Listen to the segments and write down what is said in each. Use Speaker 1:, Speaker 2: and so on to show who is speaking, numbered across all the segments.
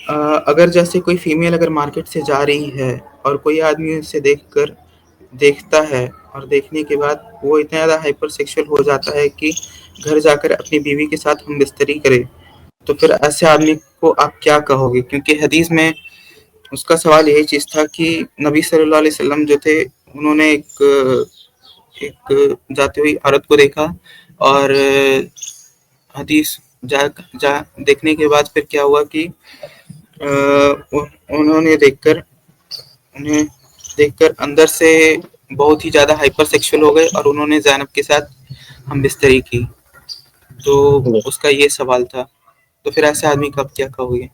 Speaker 1: اگر جیسے کوئی فیمیل اگر مارکیٹ سے جا رہی ہے اور کوئی آدمی اسے دیکھتا ہے، اور دیکھنے کے بعد وہ اتنا زیادہ ہائپر سیکشل ہو جاتا ہے کہ گھر جا کر اپنی بیوی کے ساتھ ہم بستری کرے، تو پھر ایسے آدمی کو آپ کیا کہو گے؟ کیونکہ حدیث میں اس کا سوال یہی چیز تھا کہ نبی صلی اللہ علیہ وسلم جو تھے، انہوں نے ایک جاتی ہوئی عورت کو دیکھا، اور حدیث دیکھنے کے بعد پھر کیا ہوا کہ انہیں دیکھ کر اندر سے بہت ہی زیادہ ہائپر سیکشل ہو گئے، اور انہوں نے زینب کے ساتھ ہم بستری کی۔ تو اس کا یہ سوال تھا، تو پھر ایسے آدمی کا آپ کیا کہو گے؟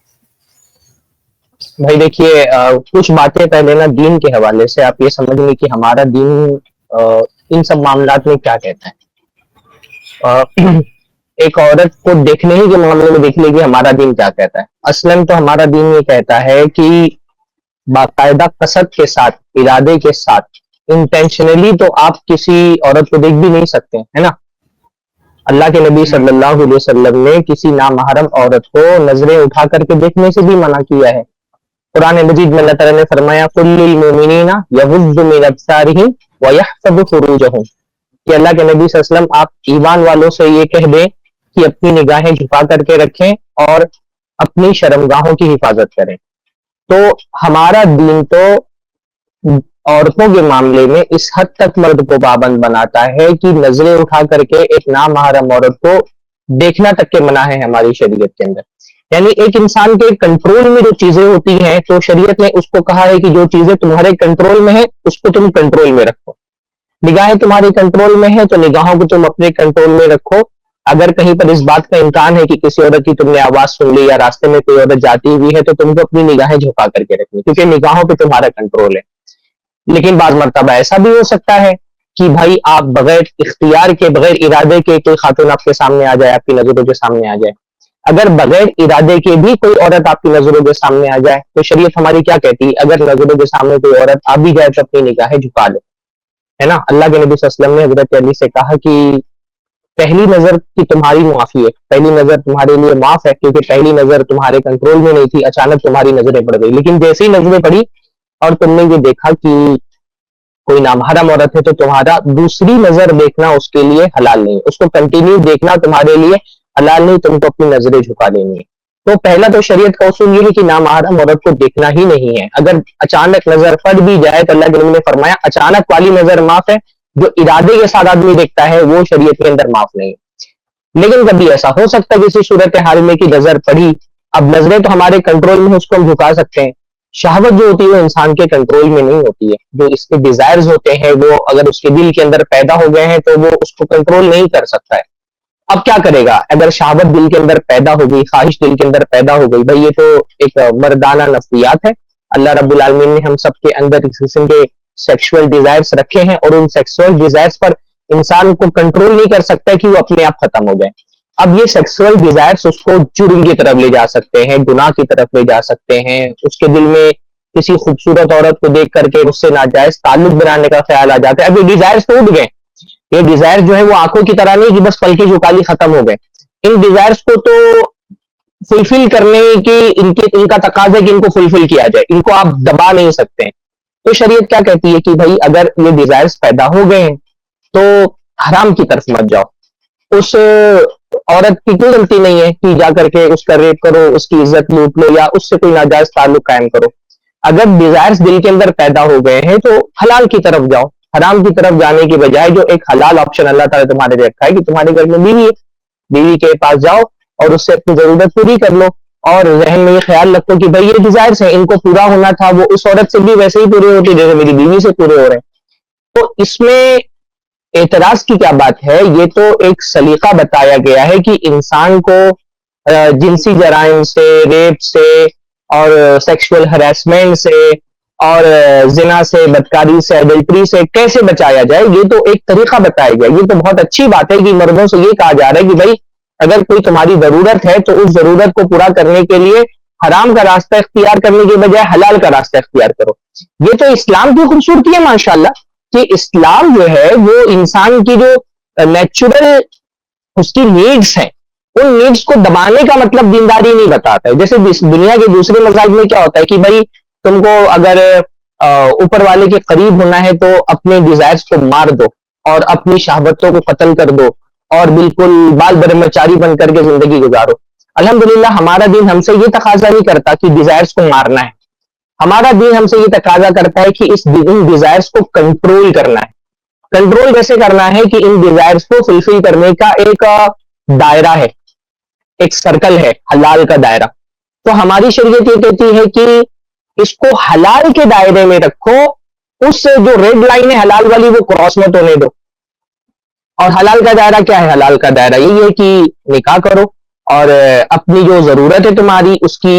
Speaker 2: بھائی دیکھیے، کچھ باتیں پہلے نا دین کے حوالے سے آپ یہ سمجھ لیں کہ ہمارا دین ان سب معاملات میں کیا کہتا ہے۔ ایک عورت کو دیکھنے ہی کے معاملے میں دیکھ لیجیے ہمارا دین کیا کہتا ہے۔ اصلاً تو ہمارا دین یہ کہتا ہے کہ باقاعدہ قصد کے ساتھ، ارادے کے ساتھ، انٹینشنلی تو آپ کسی عورت کو دیکھ بھی نہیں سکتے، ہے نا۔ اللہ کے نبی صلی اللہ علیہ وسلم نے کسی نامحرم عورت کو نظریں اٹھا کر کے دیکھنے سے بھی منع کیا ہے۔ قرآن مجید میں اللہ تعالیٰ نے فرمایا قُل لِّلْمُؤْمِنِينَ يَغُضُّوا مِنْ أَبْصَارِهِمْ وَيَحْفَظُوا فُرُوجَهُمْ کہ اللہ کے نبی صلی اللہ علیہ وسلم آپ ایمان والوں سے یہ کہہ دیں کہ اپنی نگاہیں جھکا کر کے رکھیں اور اپنی شرمگاہوں کی حفاظت کریں۔ تو ہمارا دین تو عورتوں کے معاملے میں اس حد تک مرد کو پابند بناتا ہے کہ نظریں اٹھا کر کے ایک نامحرم عورت کو دیکھنا تک کے منع ہے ہماری شریعت کے اندر۔ یعنی ایک انسان کے کنٹرول میں جو چیزیں ہوتی ہیں تو شریعت نے اس کو کہا ہے کہ جو چیزیں تمہارے کنٹرول میں ہیں اس کو تم کنٹرول میں رکھو۔ نگاہیں تمہارے کنٹرول میں ہیں تو نگاہوں کو تم اپنے کنٹرول میں رکھو۔ اگر کہیں پر اس بات کا امکان ہے کہ کسی عورت کی تم نے آواز سن لی یا راستے میں کوئی عورت جاتی ہوئی ہے تو تم کو اپنی نگاہیں جھکا کر کے رکھنی، کیونکہ نگاہوں پہ تمہارا کنٹرول ہے۔ لیکن بعض مرتبہ ایسا بھی ہو سکتا ہے کہ بھائی آپ بغیر اختیار کے، بغیر ارادے کے کوئی خاتون آپ کے سامنے آ جائے، آپ کی نظروں کے سامنے آ جائے۔ اگر بغیر ارادے کے بھی کوئی عورت آپ کی نظروں کے سامنے آ جائے تو شریعت ہماری کیا کہتی ہے؟ اگر نظروں کے سامنے کوئی عورت آ بھی جائے تو اپنی نگاہیں جھکا لو، ہے نا۔ اللہ کے نبی صلی اللہ علیہ وسلم نے حضرت علی سے کہا کہ پہلی نظر کی تمہاری معافی ہے، پہلی نظر تمہارے لیے معاف ہے، کیونکہ پہلی نظر تمہارے کنٹرول میں نہیں تھی، اچانک تمہاری نظریں پڑ گئی۔ لیکن جیسے ہی نظریں پڑی اور تم نے یہ دیکھا کہ کوئی نامحرم عورت ہے تو تمہارا دوسری نظر دیکھنا اس کے لیے حلال نہیں، اس کو کنٹینیو دیکھنا تمہارے لیے حلال نہیں، تم کو اپنی نظریں جھکا دینی ہے۔ تو پہلا تو شریعت کا اصول یہ ہے کہ نامحرم عورت کو دیکھنا ہی نہیں ہے۔ اگر اچانک نظر پڑ بھی جائے تو اللہ کے نبی نے فرمایا اچانک والی نظر معاف ہے، جو ارادے کے ساتھ آدمی دیکھتا ہے وہ شریعت کے اندر معاف نہیں ہے۔ لیکن کبھی ایسا ہو سکتا ہے کسی صورت حال میں کہ نظر پڑی، اب نظریں تو ہمارے کنٹرول میں، اس کو ہم جھکا سکتے ہیں۔ شہوت جو ہوتی ہے وہ انسان کے کنٹرول میں نہیں ہوتی ہے، جو اس کے ڈیزائرز ہوتے ہیں وہ اگر اس کے دل کے اندر پیدا ہو گئے ہیں تو وہ اس کو کنٹرول نہیں کر سکتا ہے۔ اب کیا کرے گا؟ اگر شہوت دل کے اندر پیدا ہو گئی، خواہش دل کے اندر پیدا ہو گئی، بھائی یہ تو ایک مردانہ نفسیات ہے۔ اللہ رب العالمین نے ہم سب کے اندر اس قسم کے سیکشول ڈیزائرز رکھے ہیں، اور ان سیکشول ڈیزائرز پر انسان کو کنٹرول نہیں کر سکتا کہ وہ اپنے آپ ختم ہو جائے۔ اب یہ سیکسول ڈیزائرز اس کو جرم کی طرف لے جا سکتے ہیں، گناہ کی طرف لے جا سکتے ہیں، اس کے دل میں کسی خوبصورت عورت کو دیکھ کر کے اس سے ناجائز تعلق بنانے کا خیال آ جاتا ہے۔ اب یہ ڈیزائرز تو اٹھ گئے، یہ ڈیزائر جو ہے وہ آنکھوں کی طرح نہیں کہ بس پل کی جھکالی ختم ہو گئے، ان ڈیزائرز کو تو فلفل کرنے کی ان کا تقاضا ہے کہ ان کو فلفل کیا جائے، ان کو آپ دبا نہیں سکتے ہیں۔ تو شریعت کیا کہتی ہے کہ بھائی اگر یہ ڈیزائرز پیدا ہو گئے ہیں تو حرام کی طرف مت جاؤ۔ اس عورت کی کوئی غلطی نہیں ہے کہ جا کر کے اس کا ریپ کرو، اس کی عزت لوٹ لو یا اس سے کوئی ناجائز تعلق قائم کرو۔ اگر ڈیزائرز دل کے اندر پیدا ہو گئے ہیں تو حلال کی طرف جاؤ، حرام کی طرف جانے کی بجائے جو ایک حلال آپشن اللہ تعالیٰ تمہارے لیے رکھا ہے کہ تمہارے گھر میں بیوی ہے، بیوی کے پاس جاؤ اور اس سے اپنی ضرورت پوری کر لو، اور ذہن میں یہ خیال رکھو کہ بھائی یہ ڈیزائرز ہیں، ان کو پورا ہونا تھا، وہ اس عورت سے بھی ویسے ہی پورے ہوتے جیسے میری بیوی سے پورے ہو رہے ہیں۔ تو اس میں اعتراض کی کیا بات ہے؟ یہ تو ایک سلیقہ بتایا گیا ہے کہ انسان کو جنسی جرائم سے، ریپ سے اور سیکشول ہراسمنٹ سے اور زنا سے، بدکاری سے، ایڈلٹری سے کیسے بچایا جائے، یہ تو ایک طریقہ بتایا گیا۔ یہ تو بہت اچھی بات ہے کہ مردوں سے یہ کہا جا رہا ہے کہ بھائی اگر کوئی تمہاری ضرورت ہے تو اس ضرورت کو پورا کرنے کے لیے حرام کا راستہ اختیار کرنے کے بجائے حلال کا راستہ اختیار کرو۔ یہ تو اسلام کی خوبصورتی ہے ماشاءاللہ، کہ اسلام جو ہے وہ انسان کی جو نیچرل اس کی نیڈز ہیں ان نیڈس کو دبانے کا مطلب دینداری نہیں بتاتا ہے. جیسے دنیا کے دوسرے مذاہب میں کیا ہوتا ہے کہ بھائی تم کو اگر اوپر والے کے قریب ہونا ہے تو اپنے ڈیزائرز کو مار دو اور اپنی شہوتوں کو قتل کر دو اور بالکل بال برہمچاری بن کر کے زندگی گزارو. الحمدللہ ہمارا دین ہم سے یہ تقاضا نہیں کرتا کہ ڈیزائرز کو مارنا ہے. ہمارا دین ہم سے یہ تقاضا کرتا ہے کہ ان ڈیزائرز کو کنٹرول کرنا ہے. کنٹرول کیسے کرنا ہے کہ ان ڈیزائرز کو فلفل کرنے کا ایک دائرہ ہے, ایک سرکل ہے, حلال کا دائرہ. تو ہماری شریعت یہ کہتی ہے کہ اس کو حلال کے دائرے میں رکھو, اس سے جو ریڈ لائن ہے حلال والی وہ کراس مت ہونے دو. اور حلال کا دائرہ کیا ہے؟ حلال کا دائرہ یہی ہے کہ نکاح کرو اور اپنی جو ضرورت ہے تمہاری اس کی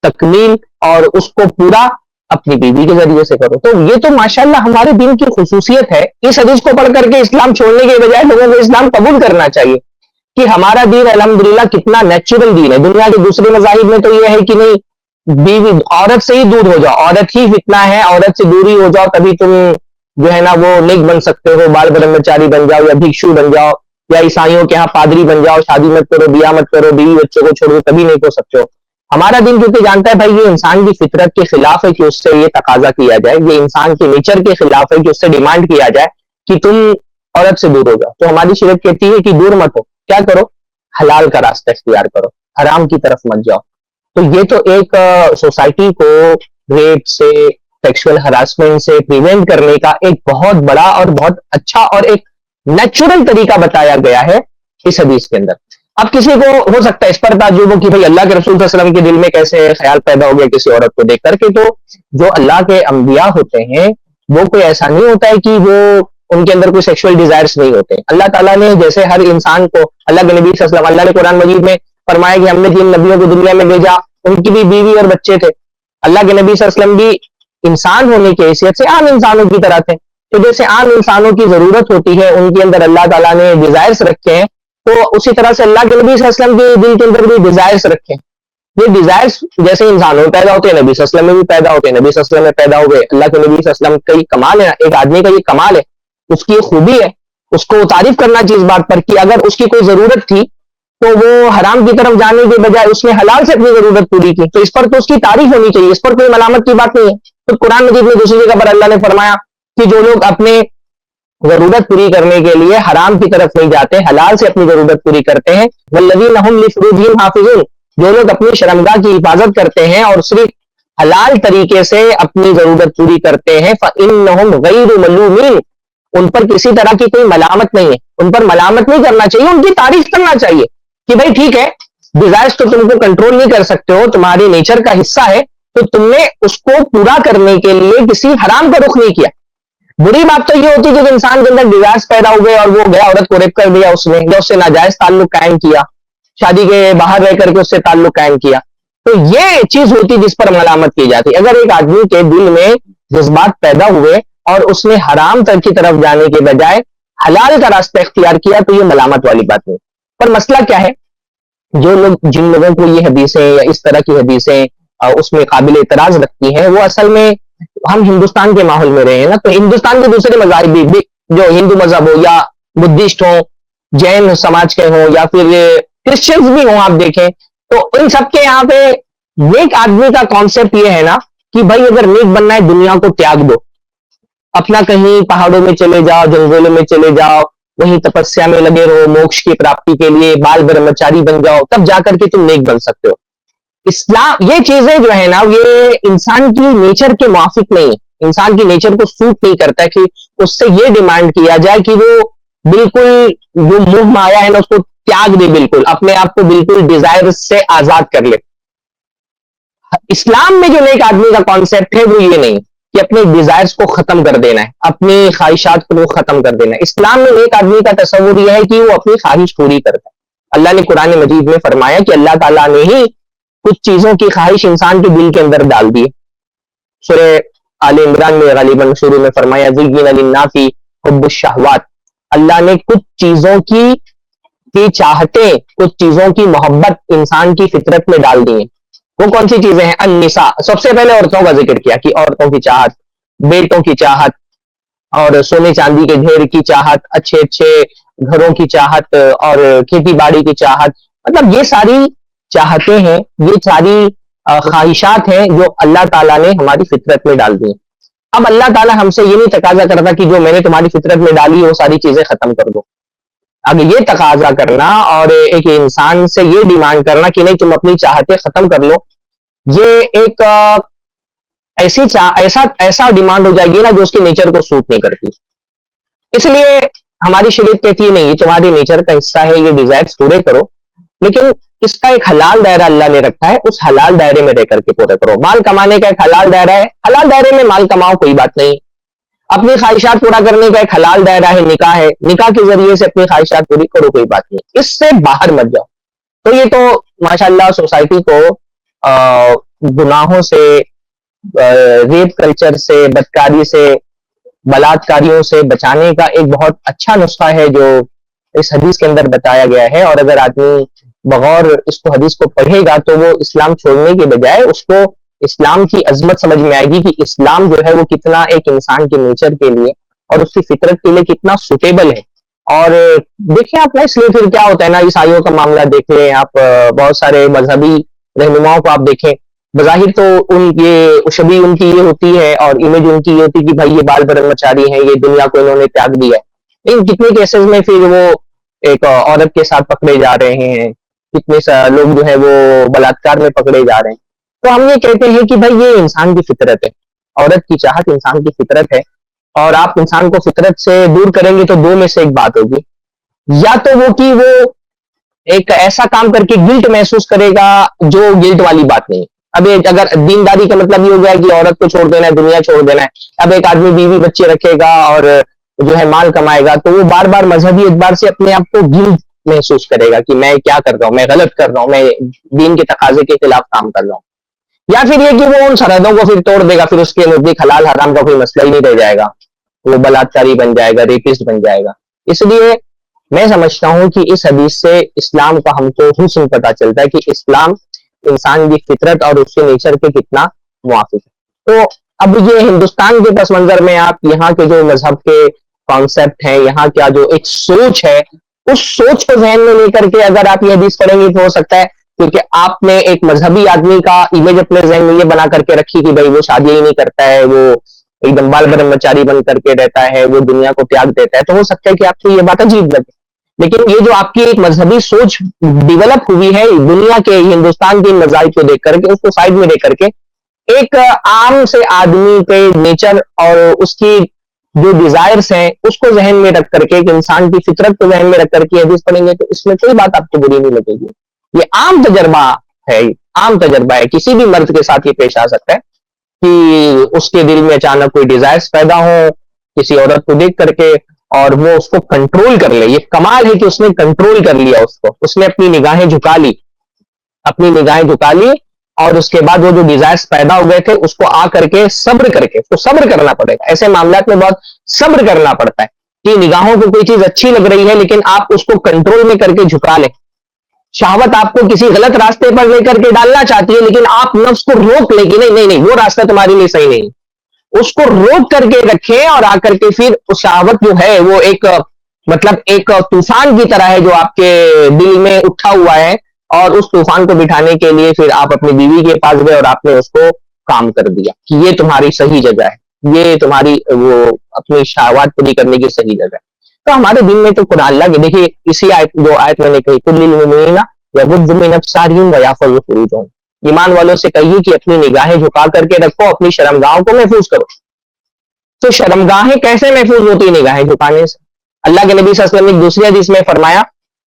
Speaker 2: تکمیل اور اس کو پورا اپنی بیوی کے ذریعے سے کرو. تو یہ تو ماشاءاللہ ہمارے دین کی خصوصیت ہے. اس حدیث کو پڑھ کر کے اسلام چھوڑنے کے بجائے لوگوں کو اسلام قبول کرنا چاہیے کہ ہمارا دین الحمدللہ کتنا نیچرل دین ہے. دنیا کے دوسرے مذاہب میں تو یہ ہے کہ نہیں بیوی عورت سے ہی دور ہو جاؤ, عورت ہی فتنہ ہے, عورت سے دوری ہو جاؤ تبھی تم جو ہے نا وہ نیک بن سکتے ہو, بال برہمچاری بن جاؤ یا بھکشو بن جاؤ یا عیسائیوں کے ہاں پادری بن جاؤ, شادی مت کرو, بیاہ مت کرو, بیوی بچوں کو چھوڑو تبھی نیک ہو سکتے ہو. ہمارا دین کیونکہ جانتا ہے بھائی یہ انسان کی فطرت کے خلاف ہے کہ اس سے یہ تقاضا کیا جائے, یہ انسان کے نیچر کے خلاف ہے کہ اس سے ڈیمانڈ کیا جائے کہ تم عورت سے دور ہو جاؤ. تو ہماری شریعت کہتی ہے کہ دور مت ہو, کیا کرو؟ حلال کا راستہ اختیار کرو, حرام کی طرف مت جاؤ. تو یہ تو ایک سوسائٹی کو ریپ سے, سیکشل ہراسمنٹ سے پریونٹ کرنے کا ایک بہت بڑا اور بہت اچھا اور ایک نیچرل طریقہ بتایا گیا ہے اس حدیث کے اندر. اب کسی کو ہو سکتا ہے اس پر تعجب ہو کہ بھئی اللہ کے رسول صلی اللہ علیہ وسلم کے دل میں کیسے خیال پیدا ہو گیا کسی عورت کو دیکھ کر کے. تو جو اللہ کے انبیاء ہوتے ہیں وہ کوئی ایسا نہیں ہوتا ہے کہ وہ ان کے اندر کوئی سیکشل ڈیزائرز نہیں ہوتے. اللہ تعالیٰ نے جیسے ہر انسان کو, اللہ کے نبی صلی اللہ علیہ وسلم, اللہ نے قرآن مجید میں فرمایا کہ ہم نے جن نبیوں کو دنیا میں بھیجا ان کی بھی بیوی اور بچے تھے. اللہ کے نبی صلی اللہ علیہ وسلم بھی انسان ہونے کی حیثیت سے عام انسانوں کی طرح تھے. تو جیسے عام انسانوں کی ضرورت ہوتی ہے, ان کے اندر اللہ تعالیٰ نے ڈیزائرز رکھے ہیں, تو اسی طرح سے اللہ کے نبی صلی اللہ علیہ وسلم کے دل کے اندر بھی ڈیزائرز رکھے ہیں. یہ ڈیزائرز جیسے انسانوں میں پیدا ہوتے ہیں نبی صلی اللہ علیہ وسلم میں بھی پیدا ہوتے ہیں, نبی صلی اللہ علیہ وسلم میں پیدا ہوئے. اللہ کے نبی صلی اللہ علیہ وسلم کا یہ کمال ہے, ایک آدمی کا یہ کمال ہے, اس کی یہ خوبی ہے, اس کو تعریف کرنا چاہیے اس بات پر کہ اگر اس کی کوئی ضرورت تھی تو وہ حرام کی طرف جانے کے بجائے اس نے حلال سے اپنی ضرورت پوری کی, تو اس پر تو اس کی تعریف ہونی چاہیے, اس پر کوئی ملامت کی بات نہیں ہے. تو قرآن مجید میں دوسری جگہ پر اللہ نے فرمایا کہ جو لوگ اپنے ضرورت پوری کرنے کے لیے حرام کی طرف نہیں جاتے, حلال سے اپنی ضرورت پوری کرتے ہیں, والذین هم لفروجہم حافظون, جو لوگ اپنی شرمگاہ کی حفاظت کرتے ہیں اور صرف حلال طریقے سے اپنی ضرورت پوری کرتے ہیں, فإنہم غیر ملومین, ان پر کسی طرح کی کوئی ملامت نہیں ہے, ان پر ملامت نہیں کرنا چاہیے, ان کی تعریف کرنا چاہیے کہ بھائی ٹھیک ہے ڈیزائرز تو تم کو کنٹرول نہیں کر سکتے ہو, تمہارے نیچر کا حصہ ہے, تو تم نے اس کو پورا کرنے کے لیے کسی حرام کا رخ نہیں کیا. بری بات تو یہ ہوتی ہے کہ انسان کے اندر ڈیزائرز پیدا ہو گئے اور وہ گیا عورت کو ریپ کر دیا, اس نے یا اس سے ناجائز تعلق قائم کیا, شادی کے باہر رہ کر کے اس سے تعلق قائم کیا, تو یہ چیز ہوتی جس پر ملامت کی جاتی. اگر ایک آدمی کے دل میں جذبات پیدا ہوئے اور اس نے حرام تر کی طرف جانے کے بجائے حلال کا راستہ اختیار کیا تو یہ ملامت والی بات نہیں. پر مسئلہ کیا ہے, جو لوگ جن لوگوں کو یہ حدیثیں یا اس طرح کی حدیثیں اس میں قابل اعتراض رکھتی ہیں, وہ اصل میں ہم ہندوستان کے ماحول میں رہے ہیں نا, تو ہندوستان کے دوسرے مذاہب بھی جو ہندو مذہب ہو یا بدھسٹ ہو, جین سماج کے ہوں یا پھر کرسچنز بھی ہوں, آپ دیکھیں تو ان سب کے یہاں پہ نیک آدمی کا کانسیپٹ یہ ہے نا کہ بھائی اگر نیک بننا ہے دنیا کو تیاگ دو, اپنا کہیں پہاڑوں میں چلے جاؤ, جنگلوں میں چلے جاؤ, وہیں تپسیا میں لگے رہو, موکش کی پراپتی کے لیے بال برہمچاری بن جاؤ, تب جا کر کے تم نیک بن سکتے ہو. اسلام یہ چیزیں جو ہے نا یہ انسان کی نیچر کے موافق نہیں ہے, انسان کی نیچر کو سوٹ نہیں کرتا کہ اس سے یہ ڈیمانڈ کیا جائے کہ وہ بالکل جو منہ مایا ہے نا اس کو تیاگ دے, بالکل اپنے آپ کو بالکل ڈیزائر سے آزاد کر لے. اسلام میں جو نیک آدمی کا کانسیپٹ ہے وہ یہ نہیں کہ اپنے ڈیزائرز کو ختم کر دینا ہے, اپنی خواہشات کو ختم کر دینا ہے. اسلام میں نیک آدمی کا تصور یہ ہے کہ وہ اپنی خواہش پوری کرتا ہے. اللہ نے قرآن مجید میں فرمایا کہ اللہ تعالیٰ نے ہی کچھ چیزوں کی خواہش انسان کے دل کے اندر ڈال دی. سورہ آل عمران میں غالباً شروع میں فرمایا زین للناس حب الشہوات, اللہ نے کچھ چیزوں کی چاہتیں, کچھ چیزوں کی محبت انسان کی فطرت میں ڈال دی ہیں. وہ کون سی چیزیں ہیں؟ النساء, سب سے پہلے عورتوں کا ذکر کیا کہ عورتوں کی چاہت, بیٹوں کی چاہت, اور سونے چاندی کے ڈھیر کی چاہت, اچھے اچھے گھروں کی چاہت, اور کھیتی باڑی کی چاہت, مطلب یہ ساری چاہتے ہیں، یہ ساری خواہشات ہیں جو اللہ تعالیٰ نے ہماری فطرت میں ڈال دی ہیں. اب اللہ تعالیٰ ہم سے یہ نہیں تقاضا کرتا کہ جو میں نے تمہاری فطرت میں ڈالی وہ ساری چیزیں ختم کر دو. اب یہ تقاضا کرنا اور ایک انسان سے یہ ڈیمانڈ کرنا کہ نہیں تم اپنی چاہتے ختم کر لو، یہ ایک ایسا ڈیمانڈ ہو جائے گی نا جو اس کے نیچر کو سوٹ نہیں کرتی. اس لیے ہماری شریعت کہتی ہے نہیں، یہ تمہاری نیچر کا حصہ ہے، یہ ڈیزائرز پورے کرو، لیکن اس کا ایک حلال دائرہ اللہ نے رکھا ہے، اس حلال دائرے میں رہ کر کے پورے کرو. مال کمانے کا ایک حلال دائرہ ہے، حلال دائرے میں مال کماؤ، کوئی بات نہیں. اپنی خواہشات پورا کرنے کا ایک حلال دائرہ ہے، نکاح ہے، نکاح کے ذریعے سے اپنی خواہشات پوری کرو، کوئی بات نہیں. اس سے باہر مت جاؤ. تو یہ تو ماشاءاللہ سوسائٹی کو گناہوں سے، ریپ کلچر سے، بدکاری سے، بلاತ್ಕಾریوں سے بچانے کا ایک بہت اچھا نسخہ ہے جو اس حدیث کے اندر بتایا گیا ہے. اور اگر آدمی بغور اس کو حدیث کو پڑھے گا تو وہ اسلام چھوڑنے کے بجائے اس کو اسلام کی عظمت سمجھ میں آئے گی کہ اسلام جو ہے وہ کتنا ایک انسان کے نیچر کے لیے اور اس کی فطرت کے لیے کتنا سوٹیبل ہے. اور دیکھیں آپ نا، اس لیے پھر کیا ہوتا ہے نا، عیسائیوں کا معاملہ دیکھ لیں آپ، بہت سارے مذہبی رہنماؤں کو آپ دیکھیں، بظاہر تو یہ شبیہ ان کی یہ ہوتی ہے اور امیج ان کی یہ ہوتی ہے کہ بھائی یہ بال برہمچاری ہیں، یہ دنیا کو انہوں نے تیاگ دیا ہے. لیکن کتنے کیسز میں پھر وہ ایک عورت کے ساتھ پکڑے جا رہے ہیں، کتنے لوگ جو ہے وہ بلاತ್کار میں پکڑے جا رہے ہیں. تو ہم یہ کہتے ہیں کہ بھائی یہ انسان کی فطرت ہے، عورت کی چاہت انسان کی فطرت ہے، اور آپ انسان کو فطرت سے دور کریں گے تو دو میں سے ایک بات ہوگی، یا تو وہ کہ وہ ایک ایسا کام کر کے گلٹ محسوس کرے گا جو گلٹ والی بات نہیں. اب اگر دینداری کا مطلب یہ ہو گیا کہ عورت کو چھوڑ دینا ہے، دنیا چھوڑ دینا ہے، اب ایک آدمی بیوی بچے رکھے گا اور جو ہے مال کمائے گا تو وہ بار بار مذہبی اعتبار سے اپنے آپ کو گلٹ محسوس کرے گا کہ میں کیا کر رہا ہوں، میں غلط کر رہا ہوں، میں دین کے تقاضے کے خلاف کام کر رہا ہوں. یا پھر یہ کہ وہ ان سرحدوں کو پھر توڑ دے گا، پھر اس کے نزدیک حلال حرام کا کوئی مسئلہ ہی نہیں رہ جائے گا، وہ بلاತ್کاری بن جائے گا، ریپسٹ بن جائے گا. اس لیے میں سمجھتا ہوں کہ اس حدیث سے اسلام کا ہم کو حسن پتہ چلتا ہے کہ اسلام انسان کی فطرت اور اس کے نیچر کے کتنا موافق ہے. تو اب یہ ہندوستان کے پس منظر میں آپ یہاں کے جو مذہب کے کانسیپٹ ہیں، یہاں کیا جو ایک سوچ ہے، اس سوچ کو ذہن میں لے کر کے اگر آپ یہ حدیث پڑھیں گے تو ہو سکتا ہے کیونکہ آپ نے ایک مذہبی آدمی کا امیج اپنے ذہن میں یہ بنا کر کے رکھی کہ بھائی وہ شادی ہی نہیں کرتا ہے، وہ ایک دم بال برہمچاری بن کر کے رہتا ہے، وہ دنیا کو تیاگ دیتا ہے، تو ہو سکتا ہے کہ آپ کو یہ بات عجیب لگے. لیکن یہ جو آپ کی ایک مذہبی سوچ ڈیولپ ہوئی ہے دنیا کے ہندوستان کے مذاہب کو دیکھ کر کے، اس کو سائڈ میں رکھ کر کے ایک عام سے آدمی کے نیچر اور اس کی جو ڈیزائرز ہیں اس کو ذہن میں رکھ کر کے، ایک انسان کی فطرت کو ذہن میں رکھ کر کے حدیث پڑھیں گے تو اس میں کوئی بات آپ کو بری نہیں لگے گی. یہ عام تجربہ ہے، عام تجربہ ہے، کسی بھی مرد کے ساتھ یہ پیش آ سکتا ہے کہ اس کے دل میں اچانک کوئی ڈیزائرز پیدا ہو کسی عورت کو دیکھ کر کے اور وہ اس کو کنٹرول کر لے. یہ کمال ہے کہ اس نے کنٹرول کر لیا، اس نے اپنی نگاہیں جھکا لی اور اس کے بعد وہ جو ڈیزائرز پیدا ہو گئے تھے اس کو آ کر کے صبر کر کے، اس کو صبر کرنا پڑے گا. ایسے معاملات میں بہت صبر کرنا پڑتا ہے کہ نگاہوں کو کوئی چیز اچھی لگ رہی ہے لیکن آپ اس کو کنٹرول میں کر کے جھکا لیں. شہوت آپ کو کسی غلط راستے پر لے کر کے ڈالنا چاہتی ہے لیکن آپ نفس کو روک لیں کہ نہیں وہ راستہ تمہارے لیے صحیح نہیں، اس کو روک کر کے رکھیں اور آ کر کے پھر اس شہوت جو ہے وہ ایک مطلب ایک طوفان کی طرح ہے جو آپ کے دل میں اٹھا ہوا ہے، اور اس طوفان کو بٹھانے کے لیے پھر آپ اپنی بیوی کے پاس گئے اور آپ نے اس کو کام کر دیا کہ یہ تمہاری صحیح جگہ ہے، یہ تمہاری وہ اپنی شہوات پوری کرنے کی صحیح جگہ ہے. تو ہمارے دن میں تو قرآن اللہ کے دیکھیے اسی آیت جو آیت میں نے کہی کل للمؤمنین یغضوا من ابصارہم ویحفظوا فروجہم، ایمان والوں سے کہیے کہ اپنی نگاہیں جھکا کر کے رکھو، اپنی شرمگاہوں کو محفوظ کرو. تو شرمگاہیں کیسے محفوظ ہوتی ہیں؟ نگاہیں جھکانے سے. اللہ کے نبی صلی اللہ علیہ وسلم نے دوسری حدیث میں فرمایا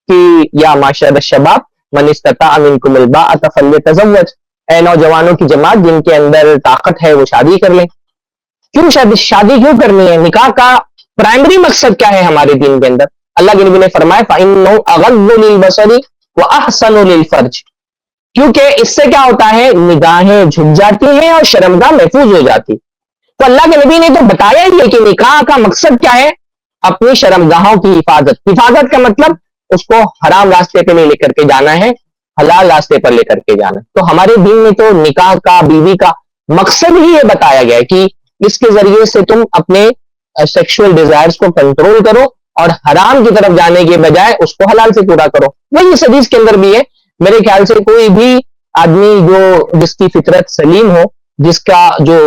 Speaker 2: کہ یا معشر الشباب من استطاع منکم الباءۃ فلیتزوج، اے نوجوانوں کی جماعت جن کے اندر طاقت ہے وہ شادی کر لیں. کیوں شادی کیوں کرنی ہے؟ نکاح کا پرائمری مقصد کیا ہے ہمارے دین کے اندر؟ اللہ کے نبی نے فرمایا فإنه أغض للبصر وأحسن للفرج، کیونکہ اس سے کیا ہوتا ہے نگاہیں جھک جاتی ہیں اور شرمگاہ محفوظ ہو جاتی. تو اللہ کے نبی نے تو بتایا ہی ہے کہ نکاح کا مقصد کیا ہے، اپنی شرمگاہوں کی حفاظت کا مطلب اس کو حرام راستے پہ نہیں لے کر کے جانا ہے، حلال راستے پر لے کر کے جانا ہے. تو ہمارے دین میں تو نکاح کا، بیوی کا مقصد ہی یہ بتایا گیا ہے کہ اس کے ذریعے سے تم اپنے سیکشول ڈیزائرز کو کنٹرول کرو اور حرام کی طرف جانے کے بجائے اس کو حلال سے پورا کرو. وہی اس حدیث کے اندر بھی ہے میرے خیال سے کوئی بھی آدمی جس کی فطرت سلیم ہو, جس کا جو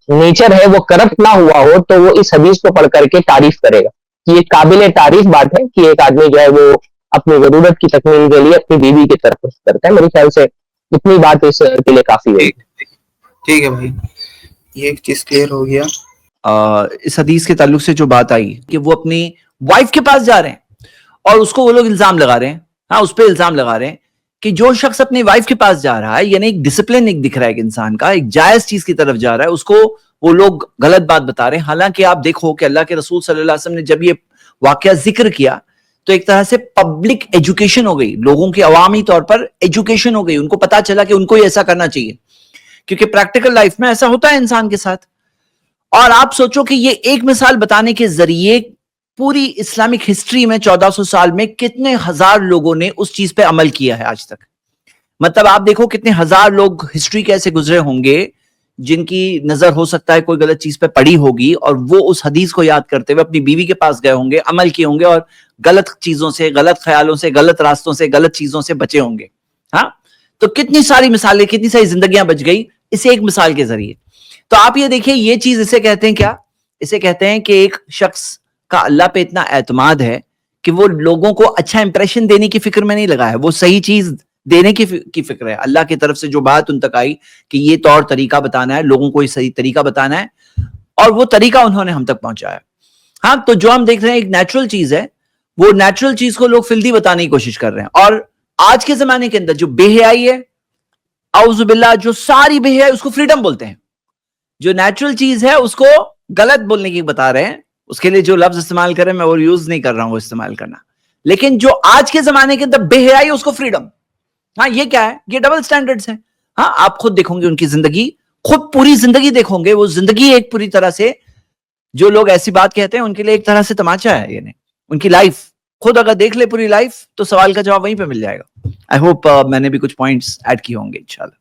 Speaker 2: نیچر ہے وہ کرپٹ نہ ہوا ہو, تو وہ اس حدیث کو پڑھ کر کے تعریف کرے گا. یہ قابل تعریف بات ہے کہ ایک آدمی جو ہے وہ اپنی ضرورت کی تکمیل کے لیے اپنی بیوی کی طرف کرتا ہے. میرے خیال سے اتنی بات اس کے لیے کافی ہے.
Speaker 1: ٹھیک ہے بھائی, یہ ایک چیز کلیئر ہو گیا.
Speaker 3: اس حدیث کے تعلق سے جو بات آئی کہ وہ اپنی وائف کے پاس جا رہے ہیں اور اس کو وہ لوگ الزام لگا رہے ہیں, ہاں اس پہ الزام لگا رہے ہیں کہ جو شخص اپنی وائف کے پاس جا رہا ہے, یعنی ایک ڈسپلن ایک دکھ رہا ہے, ایک انسان کا ایک جائز چیز کی طرف جا رہا ہے, اس کو وہ لوگ غلط بات بتا رہے ہیں. حالانکہ آپ دیکھو کہ اللہ کے رسول صلی اللہ علیہ وسلم نے جب یہ واقعہ ذکر کیا تو ایک طرح سے پبلک ایجوکیشن ہو گئی, لوگوں کی عوامی طور پر ایجوکیشن ہو گئی, ان کو پتا چلا کہ ان کو ایسا کرنا چاہیے, کیونکہ پریکٹیکل لائف میں ایسا ہوتا ہے انسان کے ساتھ. اور آپ سوچو کہ یہ ایک مثال بتانے کے ذریعے پوری اسلامک ہسٹری میں 1400 سال میں کتنے ہزار لوگوں نے اس چیز پہ عمل کیا ہے آج تک. مطلب آپ دیکھو کتنے ہزار لوگ ہسٹری کے ایسے گزرے ہوں گے جن کی نظر ہو سکتا ہے کوئی غلط چیز پہ پڑی ہوگی, اور وہ اس حدیث کو یاد کرتے ہوئے اپنی بیوی کے پاس گئے ہوں گے, عمل کیے ہوں گے, اور غلط چیزوں سے, غلط خیالوں سے, غلط راستوں سے, غلط چیزوں سے بچے ہوں گے. ہاں, تو کتنی ساری مثالیں, کتنی ساری زندگیاں بچ گئی اس ایک مثال کے ذریعے. تو آپ یہ دیکھیں, یہ چیز اسے کہتے ہیں کیا, اسے کہتے ہیں کہ ایک شخص کا اللہ پہ اتنا اعتماد ہے کہ وہ لوگوں کو اچھا امپریشن دینے کی فکر میں نہیں لگا ہے, وہ صحیح چیز دینے کی فکر ہے. اللہ کی طرف سے جو بات ان تک آئی کہ یہ طور طریقہ بتانا ہے, لوگوں کو یہ صحیح طریقہ بتانا ہے, اور وہ طریقہ انہوں نے ہم تک پہنچایا. ہاں, تو جو ہم دیکھ رہے ہیں ایک نیچرل چیز ہے, وہ نیچرل چیز کو لوگ فلدی بتانے کی کوشش کر رہے ہیں. اور آج کے زمانے کے اندر جو بے حیائی ہے, اعوذ باللہ, جو ساری بے حیائی, اس کو فریڈم بولتے ہیں. جو نیچرل چیز ہے اس کو غلط بولنے کی بتا رہے ہیں. اس کے لیے جو لفظ استعمال کریں میں وہ یوز نہیں کر رہا ہوں, وہ استعمال کرنا. لیکن جو آج کے زمانے کے اندر بے حیائی, اس کو فریڈم. ہاں, یہ کیا ہے, یہ ڈبل سٹینڈرڈز ہیں. ہاں, آپ خود دیکھو گے ان کی زندگی, خود پوری زندگی دیکھو گے, وہ زندگی ایک پوری طرح سے, جو لوگ ایسی بات کہتے ہیں ان کے لیے ایک طرح سے تماچا ہے. یعنی ان کی لائف خود اگر دیکھ لے پوری لائف, تو سوال کا جواب وہیں پہ مل جائے گا. آئی ہوپ میں نے بھی کچھ پوائنٹس ایڈ کیے ہوں گے انشاءاللہ.